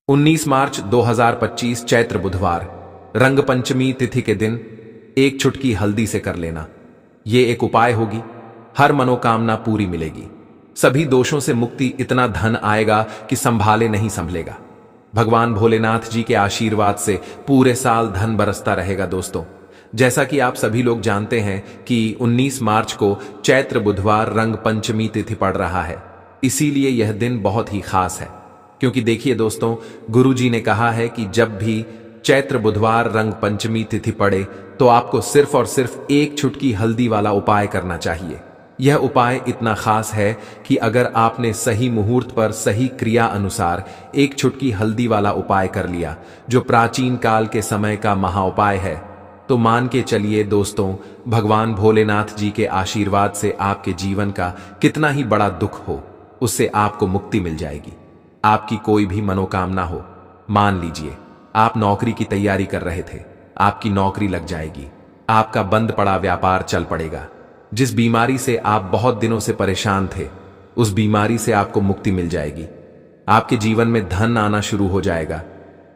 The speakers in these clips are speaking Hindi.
19 मार्च 2025 चैत्र बुधवार रंग पंचमी तिथि के दिन एक चुटकी हल्दी से कर लेना। ये एक उपाय होगी, हर मनोकामना पूरी मिलेगी, सभी दोषों से मुक्ति, इतना धन आएगा कि संभाले नहीं संभलेगा। भगवान भोलेनाथ जी के आशीर्वाद से पूरे साल धन बरसता रहेगा। दोस्तों, जैसा कि आप सभी लोग जानते हैं कि 19 मार्च को चैत्र बुधवार रंग पंचमी तिथि पड़ रहा है, इसीलिए यह दिन बहुत ही खास है। क्योंकि देखिए दोस्तों, गुरु जी ने कहा है कि जब भी चैत्र बुधवार रंग पंचमी तिथि पड़े तो आपको सिर्फ और सिर्फ एक चुटकी हल्दी वाला उपाय करना चाहिए। यह उपाय इतना खास है कि अगर आपने सही मुहूर्त पर सही क्रिया अनुसार एक चुटकी हल्दी वाला उपाय कर लिया, जो प्राचीन काल के समय का महाउपाय है, तो मान के चलिए दोस्तों, भगवान भोलेनाथ जी के आशीर्वाद से आपके जीवन का कितना ही बड़ा दुख हो, उससे आपको मुक्ति मिल जाएगी। आपकी कोई भी मनोकामना हो, मान लीजिए आप नौकरी की तैयारी कर रहे थे, आपकी नौकरी लग जाएगी, आपका बंद पड़ा व्यापार चल पड़ेगा, जिस बीमारी से आप बहुत दिनों से परेशान थे, उस बीमारी से आपको मुक्ति मिल जाएगी। आपके जीवन में धन आना शुरू हो जाएगा,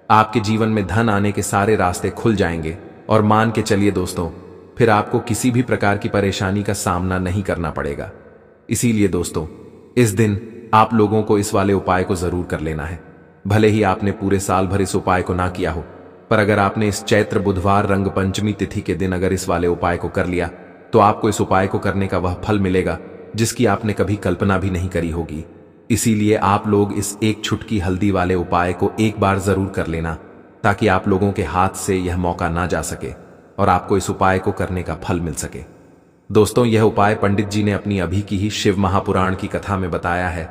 आपके जीवन में धन आने के सारे रास्ते खुल जाएंगे और मान के चलिए दोस्तों, फिर आपको किसी भी प्रकार की परेशानी का सामना नहीं करना पड़ेगा। इसीलिए दोस्तों, इस दिन आप लोगों को इस वाले उपाय को जरूर कर लेना है। भले ही आपने पूरे साल भर इस उपाय को ना किया हो, पर अगर आपने इस चैत्र बुधवार रंग पंचमी तिथि के दिन अगर इस वाले उपाय को कर लिया, तो आपको इस उपाय को करने का वह फल मिलेगा जिसकी आपने कभी कल्पना भी नहीं करी होगी। इसीलिए आप लोग इस एक चुटकी हल्दी वाले उपाय को एक बार जरूर कर लेना, ताकि आप लोगों के हाथ से यह मौका ना जा सके और आपको इस उपाय को करने का फल मिल सके। दोस्तों, यह उपाय पंडित जी ने अपनी अभी की ही शिव महापुराण की कथा में बताया है,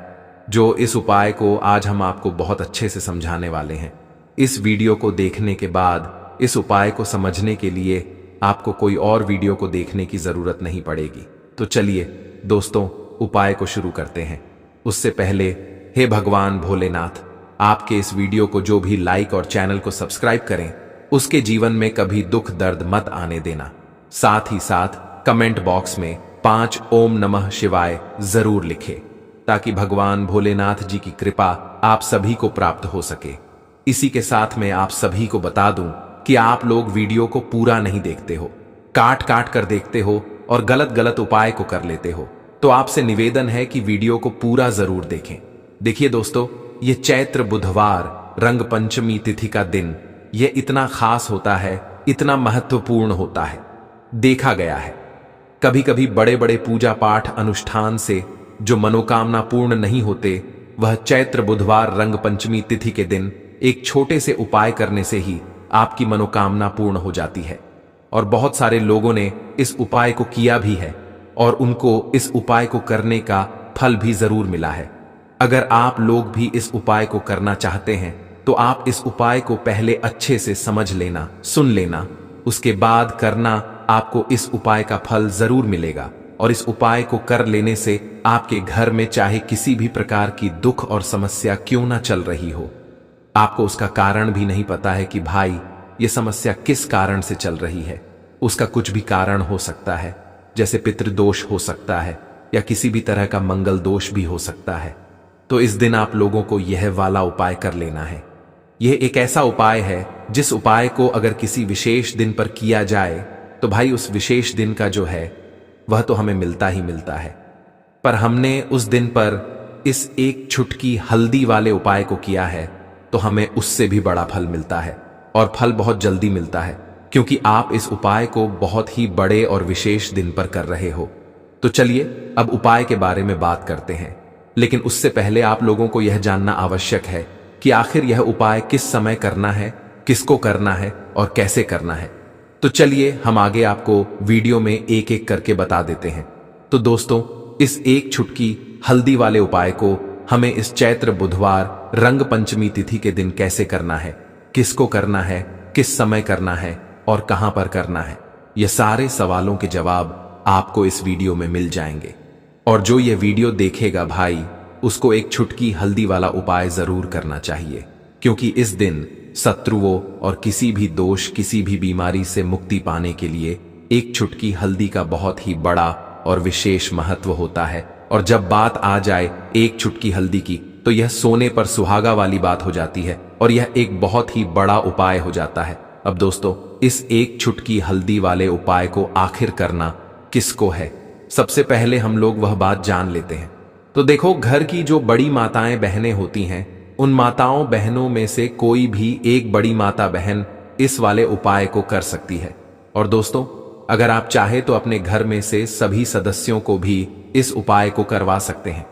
जो इस उपाय को आज हम आपको बहुत अच्छे से समझाने वाले हैं। इस वीडियो को देखने के बाद इस उपाय को समझने के लिए आपको कोई और वीडियो को देखने की जरूरत नहीं पड़ेगी। तो चलिए दोस्तों, उपाय को शुरू करते हैं। उससे पहले, हे भगवान भोलेनाथ, आपके इस वीडियो को जो भी लाइक और चैनल को सब्सक्राइब करें, उसके जीवन में कभी दुख दर्द मत आने देना। साथ ही साथ कमेंट बॉक्स में 5 ओम नमः शिवाय जरूर लिखें, ताकि भगवान भोलेनाथ जी की कृपा आप सभी को प्राप्त हो सके। इसी के साथ मैं आप सभी को बता दूं कि आप लोग वीडियो को पूरा नहीं देखते हो, काट काट कर देखते हो और गलत गलत उपाय को कर लेते हो। तो आपसे निवेदन है कि वीडियो को पूरा जरूर देखें। देखिए दोस्तों, ये चैत्र बुधवार रंग पंचमी तिथि का दिन, ये इतना खास होता है, इतना महत्वपूर्ण होता है। देखा गया है कभी कभी बड़े बड़े पूजा पाठ अनुष्ठान से जो मनोकामना पूर्ण नहीं होते, वह चैत्र बुधवार रंग पंचमी तिथि के दिन एक छोटे से उपाय करने से ही आपकी मनोकामना पूर्ण हो जाती है। और बहुत सारे लोगों ने इस उपाय को किया भी है और उनको इस उपाय को करने का फल भी जरूर मिला है। अगर आप लोग भी इस उपाय को करना चाहते हैं, तो आप इस उपाय को पहले अच्छे से समझ लेना, सुन लेना, उसके बाद करना। आपको इस उपाय का फल जरूर मिलेगा और इस उपाय को कर लेने से आपके घर में चाहे किसी भी प्रकार की दुख और समस्या क्यों ना चल रही हो, आपको उसका कारण भी नहीं पता है कि भाई ये समस्या किस कारण से चल रही है। उसका कुछ भी कारण हो सकता है, जैसे पितृदोष हो सकता है या किसी भी तरह का मंगल दोष भी हो सकता है। तो इस दिन आप लोगों को यह वाला उपाय कर लेना है। यह एक ऐसा उपाय है जिस उपाय को अगर किसी विशेष दिन पर किया जाए, तो भाई उस विशेष दिन का जो है वह तो हमें मिलता ही मिलता है। पर हमने उस दिन पर इस एक चुटकी हल्दी वाले उपाय को किया है, तो हमें उससे भी बड़ा फल मिलता है और फल बहुत जल्दी मिलता है, क्योंकि आप इस उपाय को बहुत ही बड़े और विशेष दिन पर कर रहे हो। तो चलिए अब उपाय के बारे में बात करते हैं, लेकिन उससे पहले आप लोगों को यह जानना आवश्यक है कि आखिर यह उपाय किस समय करना है, किसको करना है और कैसे करना है। तो चलिए हम आगे आपको वीडियो में एक एक करके बता देते हैं। तो दोस्तों, इस एक चुटकी हल्दी वाले उपाय को हमें इस चैत्र बुधवार रंग पंचमी तिथि के दिन कैसे करना है, किसको करना है, किस समय करना है और कहां पर करना है, ये सारे सवालों के जवाब आपको इस वीडियो में मिल जाएंगे। और जो ये वीडियो देखेगा भाई, उसको एक चुटकी हल्दी वाला उपाय जरूर करना चाहिए, क्योंकि इस दिन शत्रुओं और किसी भी दोष, किसी भी बीमारी से मुक्ति पाने के लिए एक चुटकी हल्दी का बहुत ही बड़ा और विशेष महत्व होता है। और जब बात आ जाए एक चुटकी हल्दी की, तो यह सोने पर सुहागा वाली बात हो जाती है और यह एक बहुत ही बड़ा उपाय हो जाता है। अब दोस्तों, इस एक चुटकी हल्दी वाले उपाय को आखिर करना किसको है, सबसे पहले हम लोग वह बात जान लेते हैं। तो देखो, घर की जो बड़ी माताएं बहनें होती हैं, उन माताओं बहनों में से कोई भी एक बड़ी माता बहन इस वाले उपाय को कर सकती है। और दोस्तों, अगर आप चाहे तो अपने घर में से सभी सदस्यों को भी इस उपाय को करवा सकते हैं।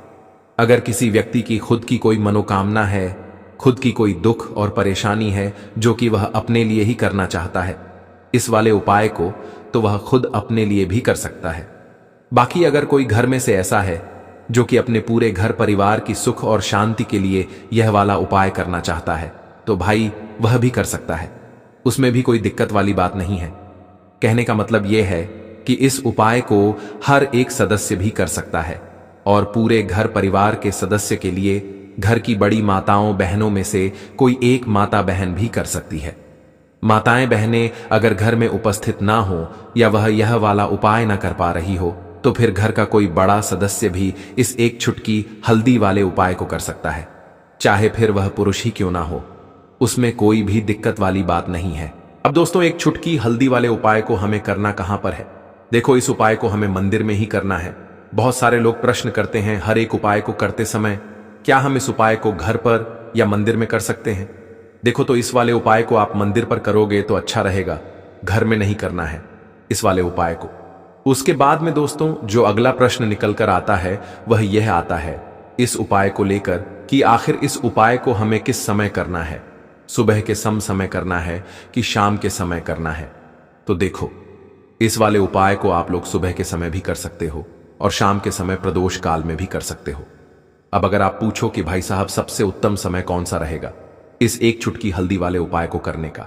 अगर किसी व्यक्ति की खुद की कोई मनोकामना है, खुद की कोई दुख और परेशानी है जो कि वह अपने लिए ही करना चाहता है इस वाले उपाय को, तो वह खुद अपने लिए भी कर सकता है। बाकी अगर कोई घर में से ऐसा है जो कि अपने पूरे घर परिवार की सुख और शांति के लिए यह वाला उपाय करना चाहता है, तो भाई वह भी कर सकता है, उसमें भी कोई दिक्कत वाली बात नहीं है। कहने का मतलब यह है कि इस उपाय को हर एक सदस्य भी कर सकता है और पूरे घर परिवार के सदस्य के लिए घर की बड़ी माताओं बहनों में से कोई एक माता बहन भी कर सकती है। माताएं बहनें अगर घर में उपस्थित ना हो या वह यह वाला उपाय ना कर पा रही हो, तो फिर घर का कोई बड़ा सदस्य भी इस एक चुटकी हल्दी वाले उपाय को कर सकता है, चाहे फिर वह पुरुष ही क्यों ना हो, उसमें कोई भी दिक्कत वाली बात नहीं है। अब दोस्तों, एक चुटकी हल्दी वाले उपाय को हमें करना कहां पर है? देखो, इस उपाय को हमें मंदिर में ही करना है। बहुत सारे लोग प्रश्न करते हैं हर एक उपाय को करते समय, क्या हम इस उपाय को घर पर या मंदिर में कर सकते हैं? देखो, तो इस वाले उपाय को आप मंदिर पर करोगे तो अच्छा रहेगा, घर में नहीं करना है इस वाले उपाय को। उसके बाद में दोस्तों, जो अगला प्रश्न निकल कर आता है वह यह आता है इस उपाय को लेकर कि आखिर इस उपाय को हमें किस समय करना है, सुबह के समय करना है कि शाम के समय करना है? तो देखो, इस वाले उपाय को आप लोग सुबह के समय भी कर सकते हो और शाम के समय प्रदोष काल में भी कर सकते हो। अब अगर आप पूछो कि भाई साहब सबसे उत्तम समय कौन सा रहेगा इस एक चुटकी हल्दी वाले उपाय को करने का,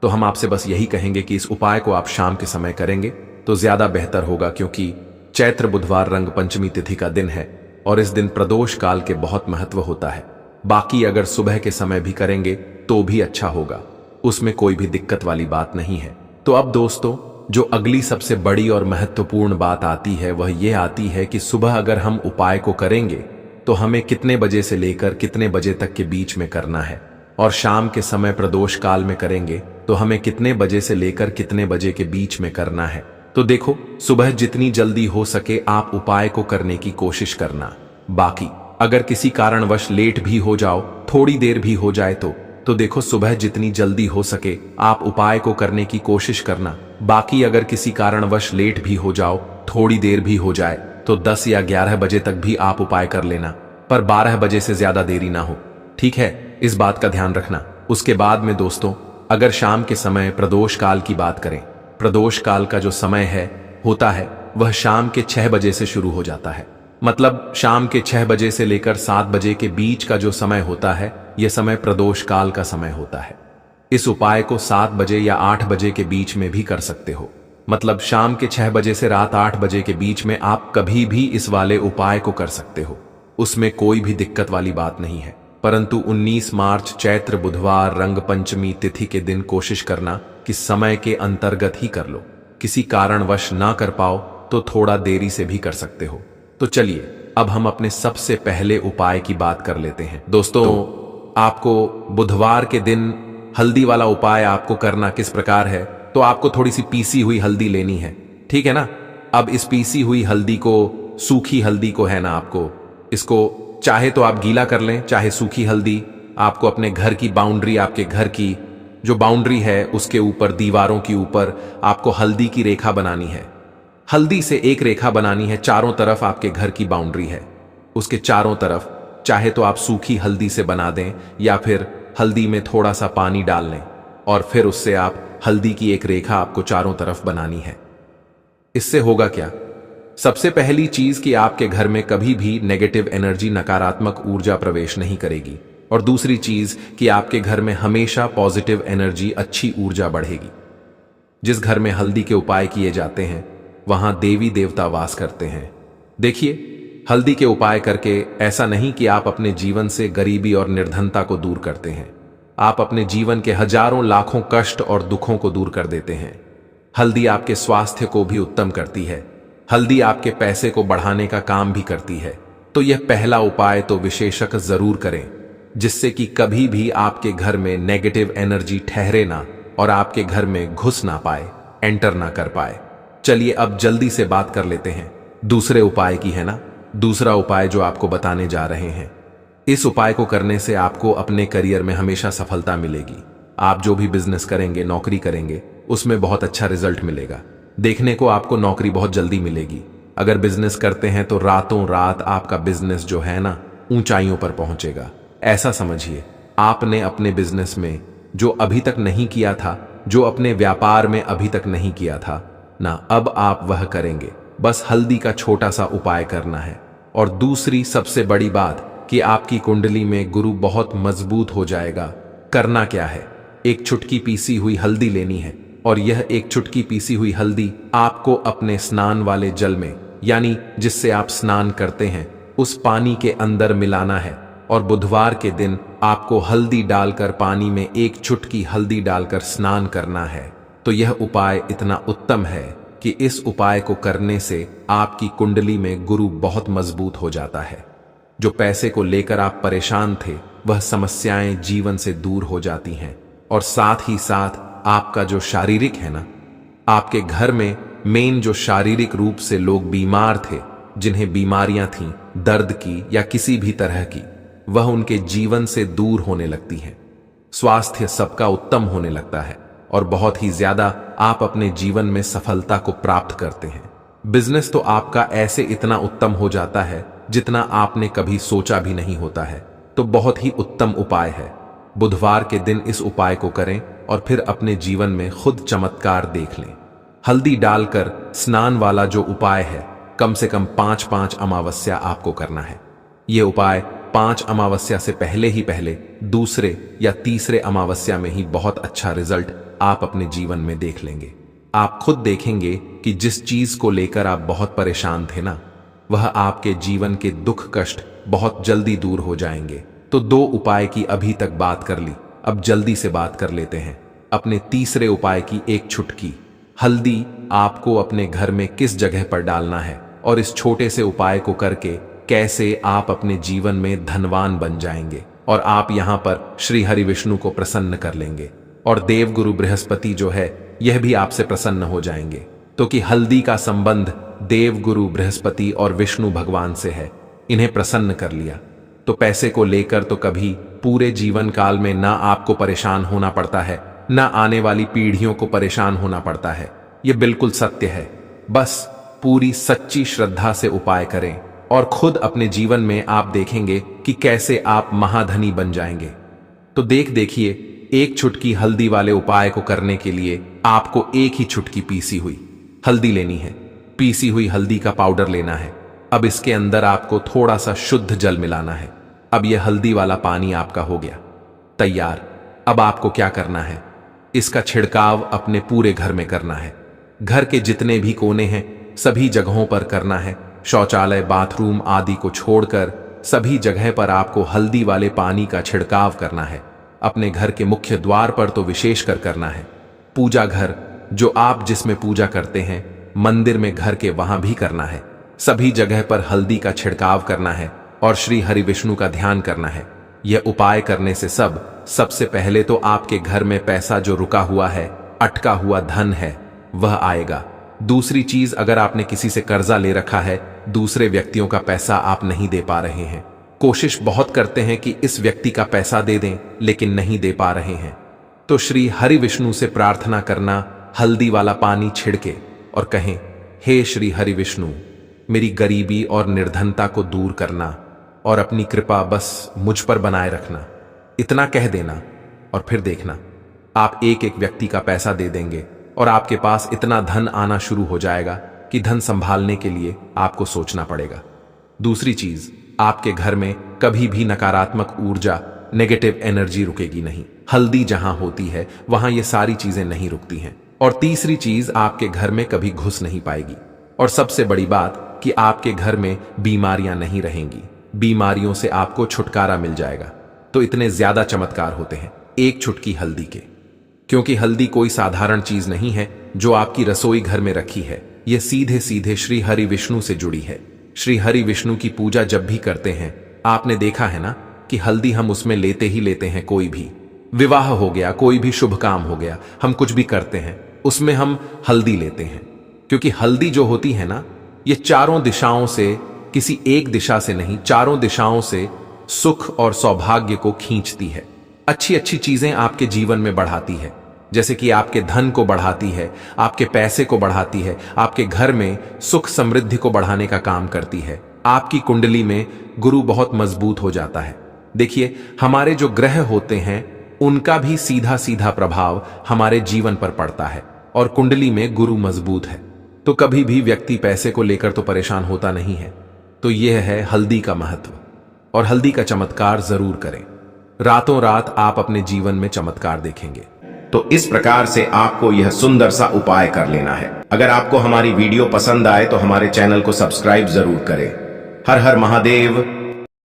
तो हम आपसे बस यही कहेंगे कि इस उपाय को आप शाम के समय करेंगे तो ज्यादा बेहतर होगा, क्योंकि चैत्र बुधवार रंग पंचमी तिथि का दिन है और इस दिन प्रदोष काल के बहुत महत्व होता है। बाकी अगर सुबह के समय भी करेंगे तो भी अच्छा होगा, उसमें कोई भी दिक्कत वाली बात नहीं है। तो अब दोस्तों, जो अगली सबसे बड़ी और महत्वपूर्ण बात आती है वह यह आती है कि सुबह अगर हम उपाय को करेंगे तो हमें कितने बजे से लेकर कितने बजे तक के बीच में करना है, और शाम के समय प्रदोष काल में करेंगे तो हमें कितने बजे से लेकर कितने बजे के बीच में करना है। तो देखो, सुबह जितनी जल्दी हो सके आप उपाय को करने की कोशिश करना। बाकी अगर किसी कारणवश लेट भी हो जाओ, थोड़ी देर भी हो जाए तो देखो, सुबह जितनी जल्दी हो सके आप उपाय को करने की कोशिश करना। बाकी अगर किसी कारणवश लेट भी हो जाओ, थोड़ी देर भी हो जाए, तो 10 या 11 बजे तक भी आप उपाय कर लेना, पर 12 बजे से ज्यादा देरी ना हो, ठीक है? इस बात का ध्यान रखना। उसके बाद में दोस्तों, अगर शाम के समय प्रदोष काल की बात करें, प्रदोष काल का जो समय होता है वह शाम के 6 बजे से शुरू हो जाता है। मतलब शाम के 6 बजे से लेकर 7 बजे के बीच का जो समय होता है, यह समय प्रदोष काल का समय होता है। इस उपाय को 7 बजे या 8 बजे के बीच में भी कर सकते हो। मतलब शाम के 6 बजे से रात 8 बजे के बीच में आप कभी भी इस वाले उपाय को कर सकते हो, उसमें कोई भी दिक्कत वाली बात नहीं है। परंतु 19 मार्च चैत्र बुधवार रंग पंचमी तिथि के दिन कोशिश करना कि समय के अंतर्गत ही कर लो। किसी कारणवश ना कर पाओ तो थोड़ा देरी से भी कर सकते हो। तो चलिए, अब हम अपने सबसे पहले उपाय की बात कर लेते हैं। दोस्तों, आपको बुधवार के दिन हल्दी वाला उपाय आपको करना किस प्रकार है, तो आपको थोड़ी सी पीसी हुई हल्दी लेनी है, ठीक है ना? अब इस पीसी हुई हल्दी को, सूखी हल्दी को है ना, आपको इसको चाहे तो आप गीला कर लें, चाहे सूखी हल्दी। आपको अपने घर की बाउंड्री, आपके घर की जो बाउंड्री है उसके ऊपर, दीवारों के ऊपर आपको हल्दी की रेखा बनानी है। हल्दी से एक रेखा बनानी है, चारों तरफ आपके घर की बाउंड्री है, उसके चारों तरफ चाहे तो आप सूखी हल्दी से बना दें या फिर हल्दी में थोड़ा सा पानी डाल लें और फिर उससे आप हल्दी की एक रेखा आपको चारों तरफ बनानी है। इससे होगा क्या? सबसे पहली चीज कि आपके घर में कभी भी नेगेटिव एनर्जी, नकारात्मक ऊर्जा प्रवेश नहीं करेगी, और दूसरी चीज कि आपके घर में हमेशा पॉजिटिव एनर्जी, अच्छी ऊर्जा बढ़ेगी। जिस घर में हल्दी के उपाय किए जाते हैं वहां देवी देवता वास करते हैं। देखिए, हल्दी के उपाय करके ऐसा नहीं कि आप अपने जीवन से गरीबी और निर्धनता को दूर करते हैं, आप अपने जीवन के हजारों लाखों कष्ट और दुखों को दूर कर देते हैं। हल्दी आपके स्वास्थ्य को भी उत्तम करती है, हल्दी आपके पैसे को बढ़ाने का काम भी करती है, तो यह पहला उपाय तो विशेषक जरूर करें, जिससे कि कभी भी आपके घर में नेगेटिव एनर्जी ठहरे ना और आपके घर में घुस ना पाए, एंटर ना कर पाए। चलिए अब जल्दी से बात कर लेते हैं दूसरे उपाय की, है ना। दूसरा उपाय जो आपको बताने जा रहे हैं, इस उपाय को करने से आपको अपने करियर में हमेशा सफलता मिलेगी। आप जो भी बिजनेस करेंगे, नौकरी करेंगे, उसमें बहुत अच्छा रिजल्ट मिलेगा। देखने को आपको नौकरी बहुत जल्दी मिलेगी। अगर बिजनेस करते हैं तो रातों रात आपका बिजनेस जो है ना ऊंचाइयों पर पहुंचेगा। ऐसा समझिए, आपने अपने बिजनेस में जो अभी तक नहीं किया था, जो अपने व्यापार में अभी तक नहीं किया था ना, अब आप वह करेंगे। बस हल्दी का छोटा सा उपाय करना है। और दूसरी सबसे बड़ी बात कि आपकी कुंडली में गुरु बहुत मजबूत हो जाएगा। करना क्या है, एक चुटकी पीसी हुई हल्दी लेनी है और यह एक चुटकी पीसी हुई हल्दी आपको अपने स्नान वाले जल में, यानी जिससे आप स्नान करते हैं, उस पानी के अंदर मिलाना है। और बुधवार के दिन आपको हल्दी डालकर पानी में एक चुटकी हल्दी डालकर स्नान करना है। तो यह उपाय इतना उत्तम है कि इस उपाय को करने से आपकी कुंडली में गुरु बहुत मजबूत हो जाता है। जो पैसे को लेकर आप परेशान थे, वह समस्याएं जीवन से दूर हो जाती हैं। और साथ ही साथ आपका जो शारीरिक है ना, आपके घर में मेन जो शारीरिक रूप से लोग बीमार थे, जिन्हें बीमारियां थीं दर्द की या किसी भी तरह की, वह उनके जीवन से दूर होने लगती हैं। स्वास्थ्य सबका उत्तम होने लगता है और बहुत ही ज्यादा आप अपने जीवन में सफलता को प्राप्त करते हैं। बिजनेस तो आपका ऐसे इतना उत्तम हो जाता है जितना आपने कभी सोचा भी नहीं होता है। तो बहुत ही उत्तम उपाय है। बुधवार के दिन इस उपाय को करें और फिर अपने जीवन में खुद चमत्कार देख लें। हल्दी डालकर स्नान वाला जो उपाय है, कम से कम 5-5 अमावस्या आपको करना है। यह उपाय 5 अमावस्या से पहले ही पहले, दूसरे या तीसरे अमावस्या में ही बहुत अच्छा रिजल्ट आप अपने जीवन में देख लेंगे। आप खुद देखेंगे कि जिस चीज को लेकर आप बहुत परेशान थे ना, वह आपके जीवन के दुख कष्ट बहुत जल्दी दूर हो जाएंगे। तो 2 उपाय की अभी तक बात कर ली, अब जल्दी से बात कर लेते हैं अपने तीसरे उपाय की। एक चुटकी हल्दी आपको अपने घर में किस जगह पर डालना है और इस छोटे से उपाय को करके कैसे आप अपने जीवन में धनवान बन जाएंगे और आप यहां पर श्री हरि विष्णु को प्रसन्न कर लेंगे। और देवगुरु बृहस्पति जो है, यह भी आपसे प्रसन्न हो जाएंगे। तो कि हल्दी का संबंध देवगुरु बृहस्पति और विष्णु भगवान से है, इन्हें प्रसन्न कर लिया तो पैसे को लेकर तो कभी पूरे जीवन काल में ना आपको परेशान होना पड़ता है, ना आने वाली पीढ़ियों को परेशान होना पड़ता है। यह बिल्कुल सत्य है। बस पूरी सच्ची श्रद्धा से उपाय करें और खुद अपने जीवन में आप देखेंगे कि कैसे आप महाधनी बन जाएंगे। तो देखिए, एक चुटकी हल्दी वाले उपाय को करने के लिए आपको एक ही चुटकी पीसी हुई हल्दी लेनी है। पीसी हुई हल्दी का पाउडर लेना है। अब इसके अंदर आपको थोड़ा सा शुद्ध जल मिलाना है। अब यह हल्दी वाला पानी आपका हो गया तैयार। अब आपको क्या करना है, इसका छिड़काव अपने पूरे घर में करना है। घर के जितने भी कोने हैं, सभी जगहों पर करना है। शौचालय, बाथरूम आदि को छोड़कर सभी जगह पर आपको हल्दी वाले पानी का छिड़काव करना है। अपने घर के मुख्य द्वार पर तो विशेष कर करना है। पूजा घर जो आप जिसमें पूजा करते हैं, मंदिर में घर के वहां भी करना है। सभी जगह पर हल्दी का छिड़काव करना है और श्री हरि विष्णु का ध्यान करना है। यह उपाय करने से सबसे पहले तो आपके घर में पैसा जो रुका हुआ है, अटका हुआ धन है, वह आएगा। दूसरी चीज, अगर आपने किसी से कर्जा ले रखा है, दूसरे व्यक्तियों का पैसा आप नहीं दे पा रहे हैं, कोशिश बहुत करते हैं कि इस व्यक्ति का पैसा दे दें, लेकिन नहीं दे पा रहे हैं, तो श्री हरि विष्णु से प्रार्थना करना, हल्दी वाला पानी छिड़के और कहें, हे श्री हरि विष्णु, मेरी गरीबी और निर्धनता को दूर करना और अपनी कृपा बस मुझ पर बनाए रखना। इतना कह देना और फिर देखना, आप एक एक व्यक्ति का पैसा दे देंगे और आपके पास इतना धन आना शुरू हो जाएगा कि धन संभालने के लिए आपको सोचना पड़ेगा। दूसरी चीज, आपके घर में कभी भी नकारात्मक ऊर्जा, नेगेटिव एनर्जी रुकेगी नहीं। हल्दी जहां होती है वहां ये सारी चीजें नहीं रुकती हैं। और तीसरी चीज, आपके घर में कभी घुस नहीं पाएगी। और सबसे बड़ी बात कि आपके घर में बीमारियां नहीं रहेंगी। बीमारियों से आपको छुटकारा मिल जाएगा। तो इतने ज्यादा चमत्कार होते हैं एक चुटकी हल्दी के, क्योंकि हल्दी कोई साधारण चीज नहीं है जो आपकी रसोई घर में रखी है। यह सीधे सीधे श्री हरि विष्णु से जुड़ी है। श्री हरि विष्णु की पूजा जब भी करते हैं, आपने देखा है ना कि हल्दी हम उसमें लेते ही लेते हैं। कोई भी विवाह हो गया, कोई भी शुभ काम हो गया, हम कुछ भी करते हैं उसमें हम हल्दी लेते हैं। क्योंकि हल्दी जो होती है ना, ये चारों दिशाओं से, किसी एक दिशा से नहीं, चारों दिशाओं से सुख और सौभाग्य को खींचती है। अच्छी अच्छी चीजें आपके जीवन में बढ़ाती है, जैसे कि आपके धन को बढ़ाती है, आपके पैसे को बढ़ाती है, आपके घर में सुख समृद्धि को बढ़ाने का काम करती है। आपकी कुंडली में गुरु बहुत मजबूत हो जाता है। देखिए, हमारे जो ग्रह होते हैं उनका भी सीधा सीधा प्रभाव हमारे जीवन पर पड़ता है, और कुंडली में गुरु मजबूत है तो कभी भी व्यक्ति पैसे को लेकर तो परेशान होता नहीं है। तो यह है हल्दी का महत्व, और हल्दी का चमत्कार जरूर करें। रातों रात आप अपने जीवन में चमत्कार देखेंगे। तो इस प्रकार से आपको यह सुंदर सा उपाय कर लेना है। अगर आपको हमारी वीडियो पसंद आए तो हमारे चैनल को सब्सक्राइब जरूर करें। हर हर महादेव।